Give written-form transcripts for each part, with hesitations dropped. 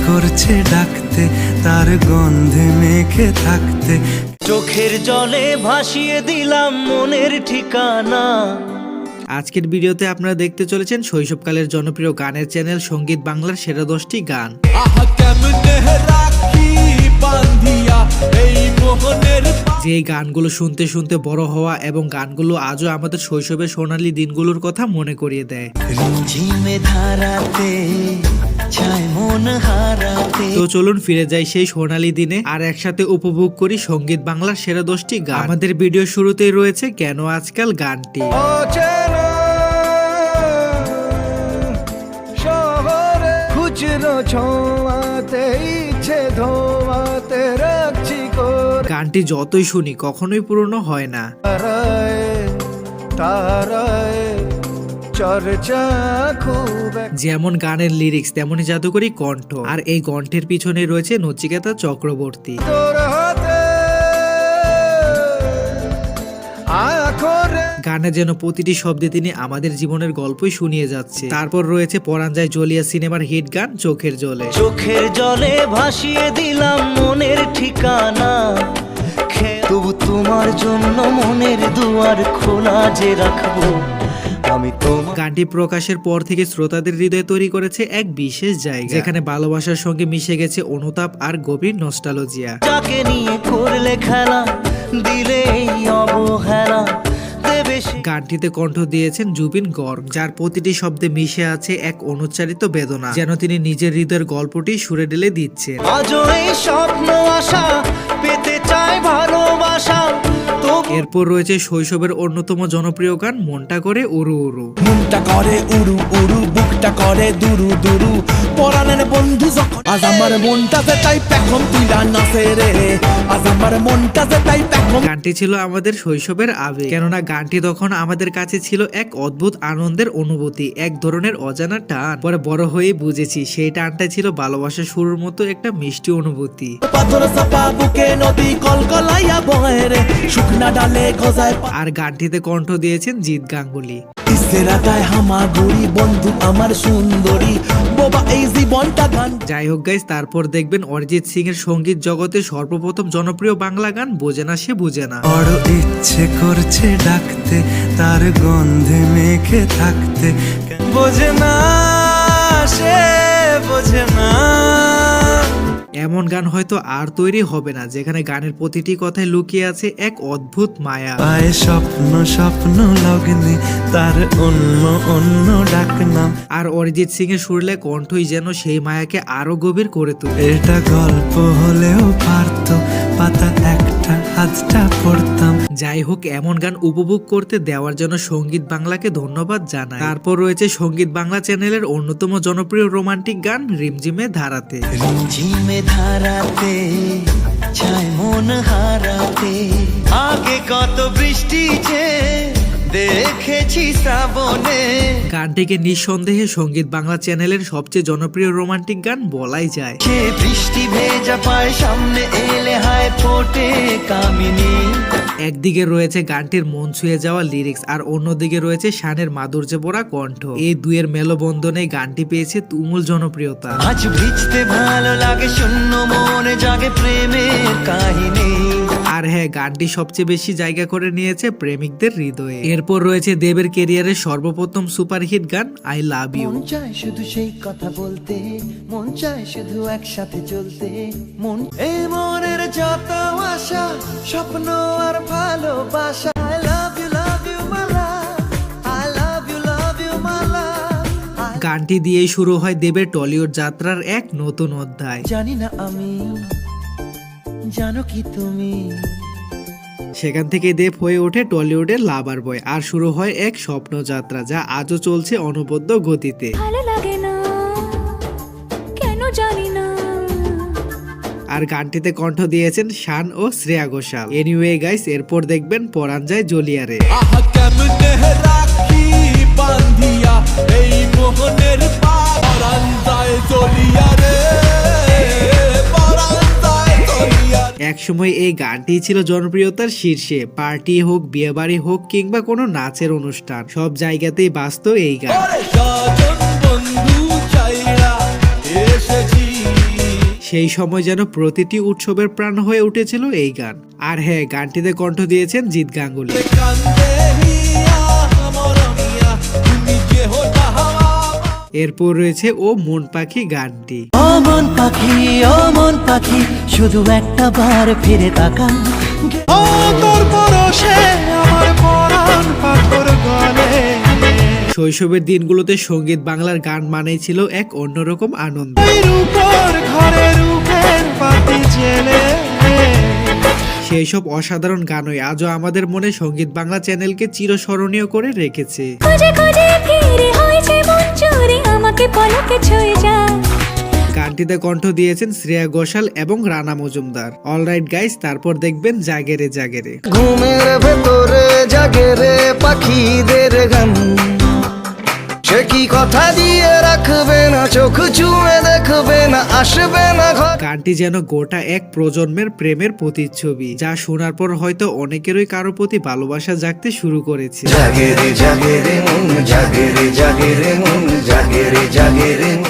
করছে ডাকতে, তার গন্ধে মেখে থাকতে। চোখের জলে ভাসিয়ে দিলাম মনের ঠিকানা। আজকের ভিডিওতে আপনারা দেখতে চলেছেন শৈশবকালের জনপ্রিয় গানের চ্যানেল সঙ্গীত বাংলার সেরা 10টি গান। যে গানগুলো শুনতে শুনতে বড় হওয়া এবং গানগুলো আজও আমাদের শৈশবের সোনালী দিনগুলোর কথা মনে করিয়ে দেয়। তো চলুন ফিরে যাই সেই সোনালী দিনে আর একসাথে উপভোগ করি সঙ্গীত বাংলার সেরা 10টি গান। আমাদের ভিডিও শুরুতেই রয়েছে কেন আজকাল গানটি। গানটি যতই শুনি কখনোই পুরনো হয় না। যেমন গানের লিরিক্স তেমনই জাদুকরী কণ্ঠ, আর এই কণ্ঠের পিছনে রয়েছে নচিকেতা চক্রবর্তী। গানে যেন প্রতিটি শব্দে তিনি আমাদের জীবনের গল্পই শুনিয়ে যাচ্ছে। তারপর রয়েছে পরাণ যায় জ্বলিয়া সিনেমার হিট গান চোখের জলে। চোখের জলে ভাসিয়ে দিলাম মনের ঠিকানা, তবু তোমার জন্য মনের দুয়ার খোলা যে রাখবো আমি। গানটি প্রকাশের পর থেকে শ্রোতাদের হৃদয়ে তৈরি করেছে এক বিশেষ জায়গা, যেখানে ভালোবাসার সঙ্গে মিশে গেছে অনুতাপ আর গভীর নস্টালজিয়া। যাকে নিয়ে করলে খেলা দিলে অবহেলা। গানটিতে কণ্ঠ দিয়েছেন জুবিন গর্গ, যার প্রতিটি শব্দে মিশে আছে এক অনুচ্চারিত বেদনা, যেন তিনি নিজের হৃদয়ের গল্পটি সুরে ঢেলে দিচ্ছেন। আজও এই স্বপ্ন আশা পেতে চাই ভালোবাসা। এরপর রয়েছে শৈশবের অন্যতম জনপ্রিয় গান মনটা করে উড়ু উড়ু। মনটা করে উড়ু উড়ু, বুকটা করে দুরু দুরু, পরাণের বন্ধু যখন আজ আমার মনটা যে তাই পেখম তুইলা নাচে রে, আজ আমার মনটা যে তাই পেখম। গানটি ছিল আমাদের শৈশবের আবেগ, কেননা গানটি তখন আমাদের কাছে ছিল এক অদ্ভুত আনন্দের অনুভূতি, এক ধরনের অজানা টান। পরে বড় হয়ে বুঝেছি সেই টানটা ছিল ভালোবাসা শুরুর মতো একটা মিষ্টি অনুভূতি। পাথর চাপা বুকে নদী কলকলাইয়া বহে রে, শুকনা ডালে গজায়। আর গানটিতে কণ্ঠ দিয়েছেন জিৎ গাঙ্গুলি। বন্ধু আমার সুন্দরী বাবা এই জীবনটা গান। যাই হোক গাইস, তারপর দেখবেন অরিজিৎ সিং এর সঙ্গীত জগতে সর্বপ্রথম জনপ্রিয় বাংলা গান বোঝে না সে বুঝে না। বড় ইচ্ছে করছে ডাকতে, তার গন্ধে মেখে থাকতে, বোঝে না সে বোঝে না। এমন গান হয়তো আর তৈরি হবে না, যেখানে গানের প্রতিটি কথায় লুকিয়ে আছে এক অদ্ভুত মায়া। পায়ে স্বপ্ন স্বপ্ন লগ্নে তার অন্য অন্য ডাকনাম। আর অরিজিৎ সিং এর সুরলে কণ্ঠই যেন সেই মায়াকে আরো গভীর করে তোলে। এটা গল্প হলেও পারতো পাতা একটা আজটা পড়তাম। যাই হোক, এমন গান উপভোগ করতে দেওয়ার জন্য সঙ্গীত বাংলাকে ধন্যবাদ জানাই। তারপর রয়েছে সঙ্গীত বাংলা চ্যানেলের অন্যতম জনপ্রিয় রোমান্টিক গান রিমঝিমে ধারাতে। রিমঝিমে ধারাতে চায় মন হারাতে, আগে কত বৃষ্টি যে দেখেছি শ্রাবণে। গানটিকে নিঃসন্দেহে সঙ্গীত বাংলা চ্যানেলের সবচেয়ে জনপ্রিয় রোমান্টিক গান বলাই যায়। সে বৃষ্টি ভেজা পায় সামনে এলে হায় ফোটে কামিনী। একদিকে রয়েছে গানটির মন ছুঁয়ে যাওয়া লিরিক্স, আর অন্যদিকে রয়েছে শানের মাধুর্যে ভরা কণ্ঠ। এই দুয়ের মেলবন্ধনে গানটি পেয়েছে তুমুল জনপ্রিয়তা। আজ ভিজতে ভালো লাগে শূন্য মনে জাগে প্রেমের কাহিনী। আর হ্যাঁ, গানটি সবচেয়ে বেশি জায়গা করে নিয়েছে প্রেমিকদের হৃদয়ে। এরপর রয়েছে দেবের ক্যারিয়ারের সর্বপ্রথম সুপারহিট গান আই লাভ ইউ। মন চায় শুধু সেই কথা বলতে, মন চায় শুধু একসাথে চলতে, মন এই মনের যত আশা স্বপ্ন আর ভালোবাসা। I love you my love, I love you my love। গানটি দিয়েই শুরু হয় দেবের টলিউড যাত্রার এক নতুন অধ্যায়। জানি না আমি, জানো কি তুমি। সেখান থেকে দেব হয়ে ওঠে টলিউডের লাভার বয়, আর শুরু হয় এক স্বপ্ন যাত্রা যা আজও চলছে অনবদ্য গতিতে। ভালো লাগে না কেন জানি না। আর গানটিতে কণ্ঠ দিয়েছেন শান ও শ্রেয়া ঘোষাল। এনিওয়ে গাইস, এরপর দেখবেন পরাণ যায় জ্বলিয়া রে। আহা কেমনে রাখি বান্ধিয়া এই মোহনের পরাণ যায় জ্বলিয়া রে, পরাণ যায় জ্বলিয়া। একসময় এই গানটি ছিল জনপ্রিয়তার শীর্ষে। পার্টি হোক, বিয়ে বাড়ি হোক কিংবা কোনো নাচের অনুষ্ঠান, সব জায়গাতেই বাজত এই গান। বন্ধু চাইরা এসেছি সেই সময় যেন প্রতিটি উৎসবের প্রাণ হয়ে উঠেছিল এই গান। আর হ্যাঁ, গানটিতে কণ্ঠ দিয়েছেন জিৎ গাঙ্গুলি। এরপর রয়েছে ও মন পাখি গানটি। ও মন পাখি শুধু একটা বার ফিরে তাকা। ও তোর পরশে আমার পরাণ পাথর গলে। শৈশবের দিনগুলোতে সঙ্গীত বাংলার গান মানেই ছিল এক অন্যরকম আনন্দ। রূপর ঘরে রূপের বাতি জ্বেলে। সেই সব অসাধারণ গানই আজও আমাদের মনে সঙ্গীত বাংলা চ্যানেলকে চিরস্মরণীয় করে রেখেছে। খুঁজে খুঁজে ফিরে হয়েছে মন চুরি আমাকে পলকে ছুঁয়ে যায়। গানটিতে কণ্ঠ দিয়েছেন শ্রেয়া ঘোষাল এবং রানা মজুমদার। অলরাইট গাইস, তারপর দেখবেন জাগেরে জাগেরে। ঘুমের ভেতরে জাগে রে পাখিদের গান, সে কি কথা দিয়ে রাখবে না, চোখ চুমে দেখবে না, আসবে না ঘর। গানটি যেন গোটা এক প্রজন্মের প্রেমের প্রতিচ্ছবি, যা শোনার পর হয়তো অনেকেরই কারো প্রতি ভালোবাসা জাগতে শুরু করেছে। জাগে রে মন, জাগে রে মন, জাগে রে।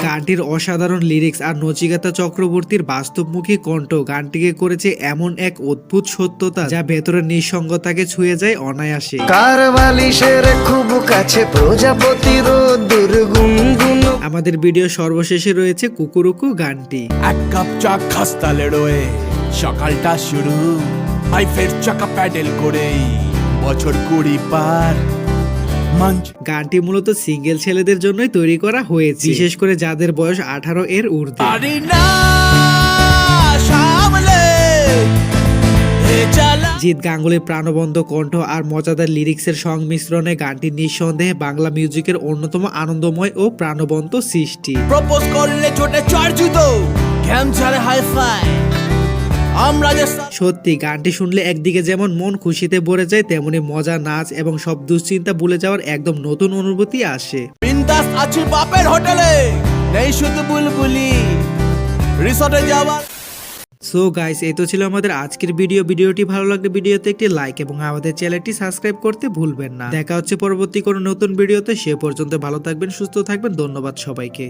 গানটির অসাধারণ লিরিক্স আর নচিকেতা চক্রবর্তীর বাস্তবমুখী কণ্ঠ গানটিকে করেছে এমন এক অদ্ভুত সত্যতা, যা ভেতরের নিঃসঙ্গতাকে ছুঁয়ে যায় অনায়াসে। কার বালিশের খুব কাছে প্রজাপতি রোদ্দুর গুনগুন। আমাদের ভিডিও সর্বশেষে রয়েছে কুকুরুকু গানটি। এক কাপ চা খাস্তালে রয়ে সকালটা শুরু, লাইফের চাকা প্যাডেল করেই বছর 20 পার। গানটি মূলত সিঙ্গেল ছেলেদের জন্যই তৈরি করা হয়েছে, বিশেষ করে যাদের বয়স 18 এর ঊর্ধ্বে। আরে না সামলে এ চালা। জিৎ গাঙ্গুলির প্রাণবন্ত কণ্ঠ আর মজাদার লিরিক্সের সংমিশ্রণে গানটি নিঃসন্দেহে বাংলা মিউজিকের অন্যতম আনন্দময় ও প্রাণবন্ত সৃষ্টি। প্রপোজ করলে ছোটে চার জুতো ঘ্যাম ছাড়ে হাইফাই। আমরা যে সত্যি গানটি শুনলে একদিকে যেমন মন খুশিতে ভরে যায়, তেমনি মজা, নাচ এবং সব দুশ্চিন্তা ভুলে যাওয়ার একদম নতুন অনুভূতি আসে। বিন্দাস আছি বাপের হোটেলে, নেই শুধু বুলবুলি রিসর্টে যাওয়ার। সো গাইস, এই তো ছিল আমাদের আজকের ভিডিওটি ভালো লাগলে ভিডিওতে একটি লাইক এবং আমাদের চ্যানেলটি সাবস্ক্রাইব করতে ভুলবেন না। দেখা হচ্ছে পরবর্তী কোনো নতুন ভিডিওতে। সে পর্যন্ত ভালো থাকবেন, সুস্থ থাকবেন। ধন্যবাদ সবাইকে।